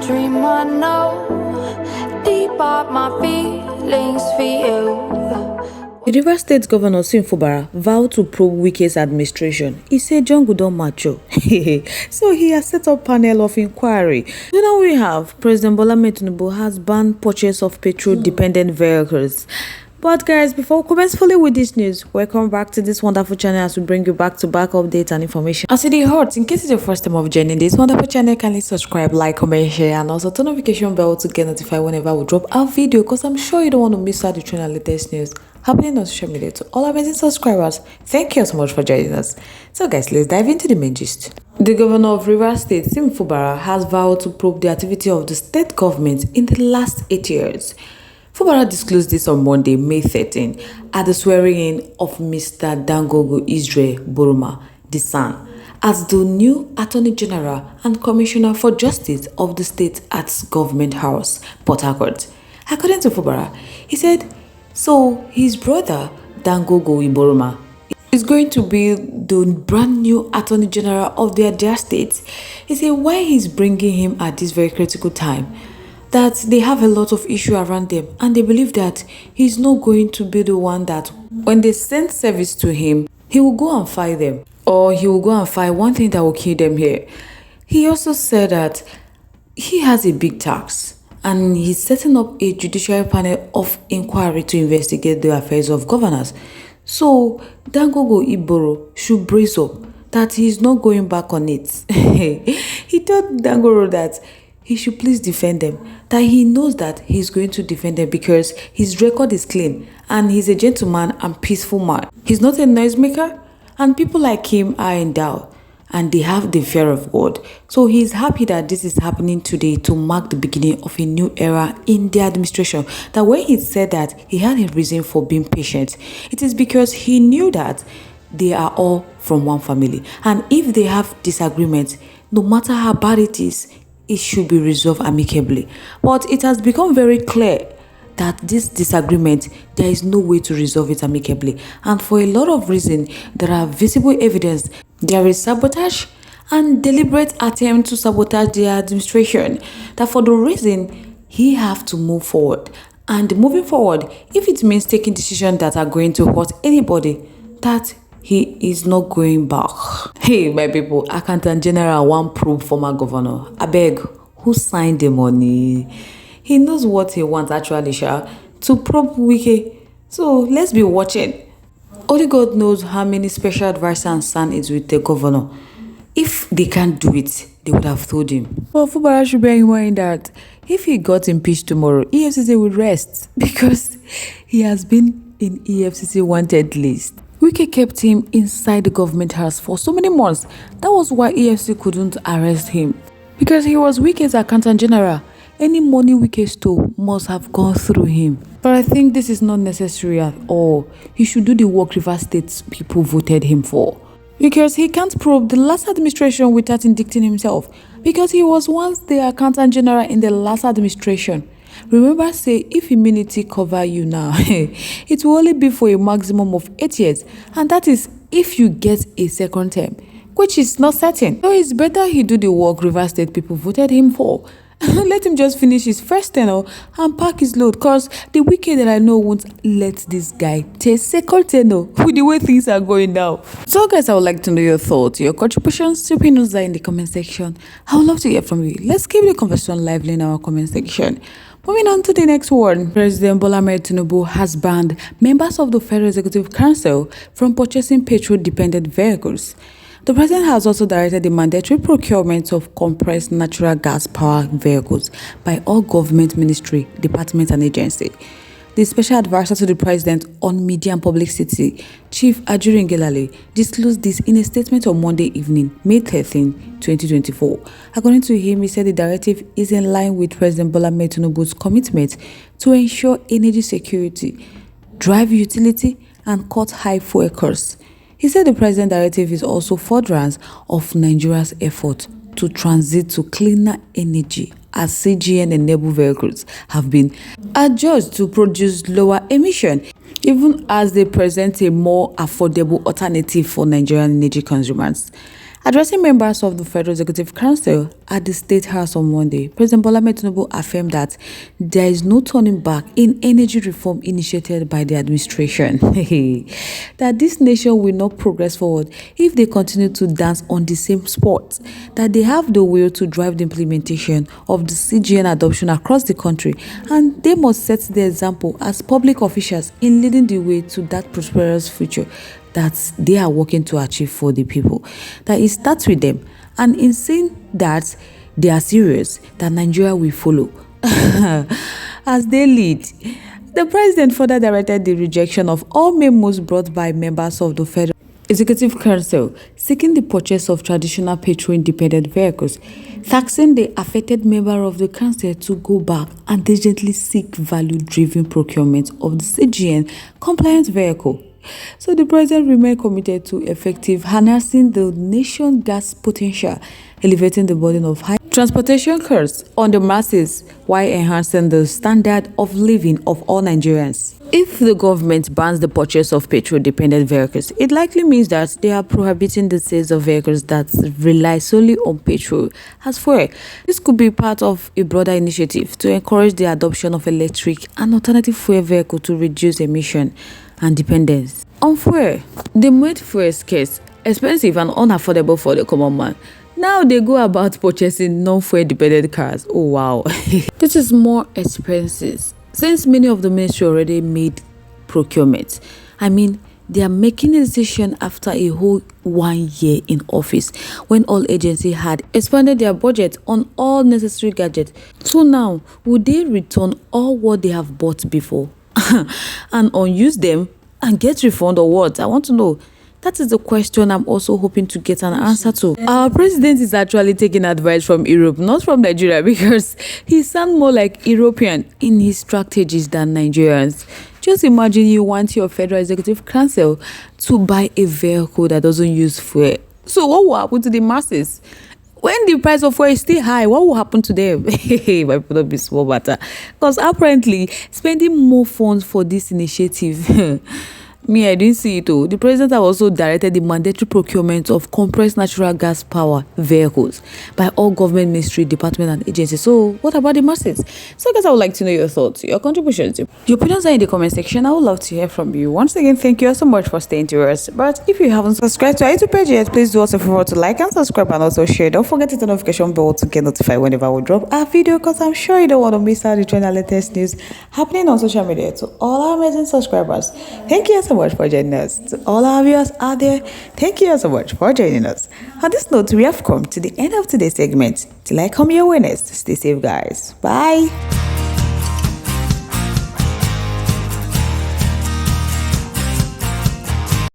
dream I know, deep up my feelings for you. The Rivers State Governor Fubara vowed to probe Wike's administration. He said John Gudon macho. So he has set up panel of inquiry. So now we have President Bola Tinubu has banned purchase of petrol-dependent vehicles. But guys, before we commence fully with this news, welcome back to this wonderful channel as we bring you back-to-back updates and information. As it hurts, in case it's your first time of joining this wonderful channel, kindly subscribe, like, comment, share, and also turn notification bell to get notified whenever we drop our video, because I'm sure you don't want to miss out the trend and latest news happening on social media. To all amazing subscribers, thank you so much for joining us. So guys, let's dive into the main gist. The governor of Rivers State, Fubara, has vowed to probe the activity of the state government in the last 8 years. Fubara disclosed this on Monday, May 13, at the swearing-in of Mr. Dangogo Israel Boroma, the son, as the new Attorney General and Commissioner for Justice of the state at Government House, Port Harcourt. According to Fubara, he said, so his brother, Dangogo Boroma, is going to be the brand new Attorney General of their state. He said why he's bringing him at this very critical time, that they have a lot of issue around them, and they believe that he's not going to be the one that when they send service to him, he will go and fight them, or he will go and fight one thing that will kill them here. He also said that he has a big tax and he's setting up a judicial panel of inquiry to investigate the affairs of governors. So Dangogo Iboro should brace up that he's not going back on it. He told Dangogo that he should please defend them, that he knows that he's going to defend them because his record is clean and he's a gentleman and peaceful man. He's not a noisemaker, and people like him are endowed and they have the fear of God. So he's happy that this is happening today to mark the beginning of a new era in the administration. That when he said that he had a reason for being patient, it is because he knew that they are all from one family, and if they have disagreements, no matter how bad it is, it should be resolved amicably. But it has become very clear that this disagreement, there is no way to resolve it amicably. And for a lot of reasons, there are visible evidence. There is sabotage and deliberate attempt to sabotage the administration. That for the reason, he have to move forward. And moving forward, if it means taking decisions that are going to hurt anybody, that he is not going back. Hey, my people, Accountant General one probe former governor. I beg, who signed the money? He knows what he wants actually, to probe Wike. So let's be watching. Only God knows how many special advisors and son is with the governor. If they can't do it, they would have told him. Well, Fubara should bear in mind that if he got impeached tomorrow, EFCC will rest because he has been in EFCC wanted list. Wike kept him inside the government house for so many months. That was why EFCC couldn't arrest him, because he was Wike's accountant general. Any money Wike stole must have gone through him. But I think this is not necessary at all. He should do the work Rivers State people voted him for, because he can't probe the last administration without indicting himself, because he was once the accountant general in the last administration. Remember, say if immunity cover you now, it will only be for a maximum of 8 years, and that is if you get a second term, which is not certain. So it's better he do the work Rivers State people voted him for. Let him just finish his first tenure and pack his load, cause the Wike that I know won't let this guy take second tenure with the way things are going now. So guys, I would like to know your thoughts, your contributions, your opinions are in the comment section. I would love to hear from you. Let's keep the conversation lively in our comment section. Moving on to the next one, President Bola Tinubu has banned members of the Federal Executive Council from purchasing petrol-dependent vehicles. The president has also directed the mandatory procurement of compressed natural gas power vehicles by all government ministry, departments and agencies. The special advisor to the president on media and public safety, Chief Ajuri Ngelale, disclosed this in a statement on Monday evening, May 13, 2024. According to him, he said the directive is in line with President Bola Tinubu's commitment to ensure energy security, drive utility, and cut high fuel costs. He said the president directive is also furtherance of Nigeria's effort to transit to cleaner energy, as CGN-enabled vehicles have been adjusted to produce lower emission, even as they present a more affordable alternative for Nigerian energy consumers. Addressing members of the Federal Executive Council at the State House on Monday, President Bola Tinubu affirmed that there is no turning back in energy reform initiated by the administration. That this nation will not progress forward if they continue to dance on the same spot. That they have the will to drive the implementation of the CGN adoption across the country, and they must set the example as public officials in leading the way to that prosperous future that they are working to achieve for the people. That it starts with them, and in saying that they are serious, that Nigeria will follow as they lead. The president further directed the rejection of all memos brought by members of the Federal Executive Council seeking the purchase of traditional petrol-independent vehicles, taxing the affected member of the council to go back and diligently seek value-driven procurement of the CGN compliant vehicle. So the president remained committed to effective harnessing the nation's gas potential, elevating the burden of high transportation costs on the masses while enhancing the standard of living of all Nigerians. If the government bans the purchase of petrol-dependent vehicles, it likely means that they are prohibiting the sales of vehicles that rely solely on petrol as fuel. This could be part of a broader initiative to encourage the adoption of electric and alternative fuel vehicles to reduce emission and dependence on fuel. They made fuel scarce, expensive and unaffordable for the common man. Now they go about purchasing non-fuel dependent cars. Oh wow. This is more expensive since many of the ministry already made procurement. I mean, they are making a decision after a whole 1 year in office when all agencies had expanded their budget on all necessary gadgets. So now, would they return all what they have bought before and unuse them and get refund or what? I want to know. That is the question I'm also hoping to get an answer to. Our president is actually taking advice from Europe, not from Nigeria, because he sounds more like European in his strategies than Nigerians. Just imagine you want your Federal Executive Council to buy a vehicle that doesn't use fuel. So what will happen to the masses? When the price of fuel is still high, what will happen to them? My people don't be small matter. Because apparently, spending more funds for this initiative, me, I didn't see it though. The president has also directed the mandatory procurement of compressed natural gas power vehicles by all government ministry, departments and agencies. So what about the masses? So guys, I would like to know your thoughts, your contributions. Your opinions are in the comment section. I would love to hear from you. Once again, thank you so much for staying to us. But if you haven't subscribed to our YouTube page yet, please do us a favor to like and subscribe and also share. Don't forget to turn the notification bell to get notified whenever we drop our video, because I'm sure you don't want to miss out the trend and latest news happening on social media. To all our amazing subscribers, thank you so much for joining us. To all our viewers out there, thank you so much for joining us. On this note, we have come to the end of today's segment. Till I come your way next, stay safe guys. Bye.